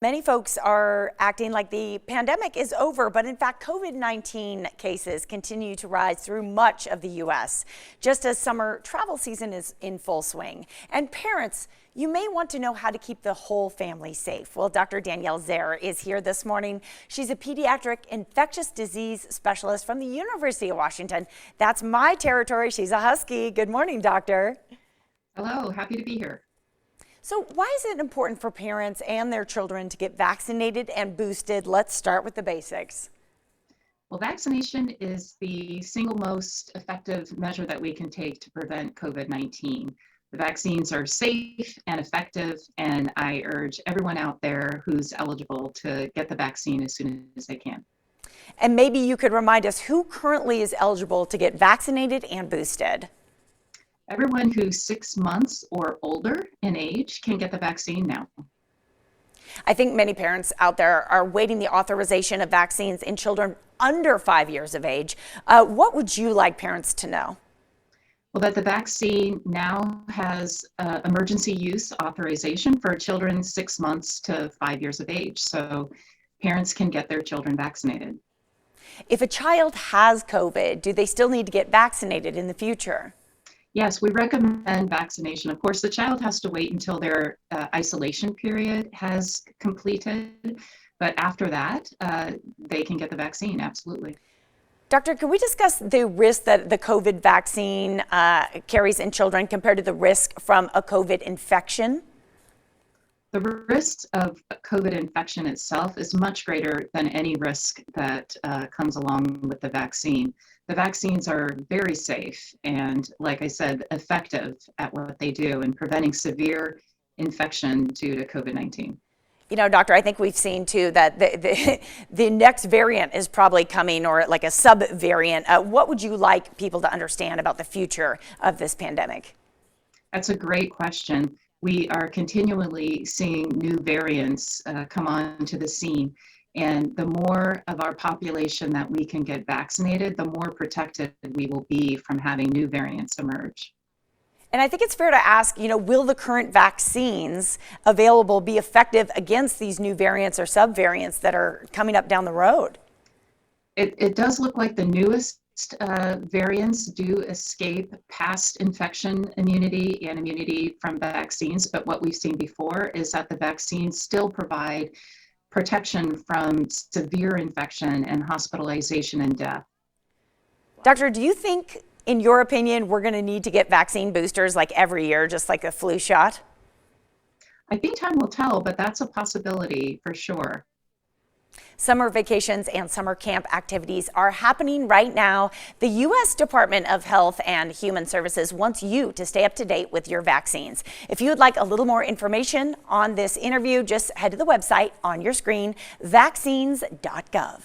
Many folks are acting like the pandemic is over, but in fact, COVID-19 cases continue to rise through much of the U.S., just as summer travel season is in full swing. And parents, you may want to know how to keep the whole family safe. Well, Dr. Danielle Zehr is here this morning. She's a pediatric infectious disease specialist from the University of Washington. That's my territory. She's a Husky. Good morning, doctor. Hello, happy to be here. So why is it important for parents and their children to get vaccinated and boosted? Let's start with the basics. Well, vaccination is the single most effective measure that we can take to prevent COVID-19. The vaccines are safe and effective, and I urge everyone out there who's eligible to get the vaccine as soon as they can. And maybe you could remind us who currently is eligible to get vaccinated and boosted. Everyone who's 6 months or older in age can get the vaccine now. I think many parents out there are waiting the authorization of vaccines in children under 5 years of age. What would you like parents to know? Well, that the vaccine now has emergency use authorization for children 6 months to 5 years of age, so parents can get their children vaccinated. If a child has COVID, do they still need to get vaccinated in the future? Yes, we recommend vaccination. Of course, the child has to wait until their isolation period has completed, but after that, they can get the vaccine, absolutely. Doctor, can we discuss the risk that the COVID vaccine carries in children compared to the risk from a COVID infection? The risk of COVID infection itself is much greater than any risk that comes along with the vaccine. The vaccines are very safe and, like I said, effective at what they do in preventing severe infection due to COVID-19. You know, doctor, I think we've seen too that the next variant is probably coming, or like a sub-variant. What would you like people to understand about the future of this pandemic? That's a great question. We are continually seeing new variants come onto the scene. And the more of our population that we can get vaccinated, the more protected we will be from having new variants emerge. And I think it's fair to ask, will the current vaccines available be effective against these new variants or subvariants that are coming up down the road? It does look like the newest variants do escape past infection immunity and immunity from vaccines, but what we've seen before is that the vaccines still provide protection from severe infection and hospitalization and death. Doctor, do you think, in your opinion, we're going to need to get vaccine boosters like every year, just like a flu shot? I think time will tell, but that's a possibility for sure. Summer vacations and summer camp activities are happening right now. The U.S. Department of Health and Human Services wants you to stay up to date with your vaccines. If you would like a little more information on this interview, just head to the website on your screen, vaccines.gov.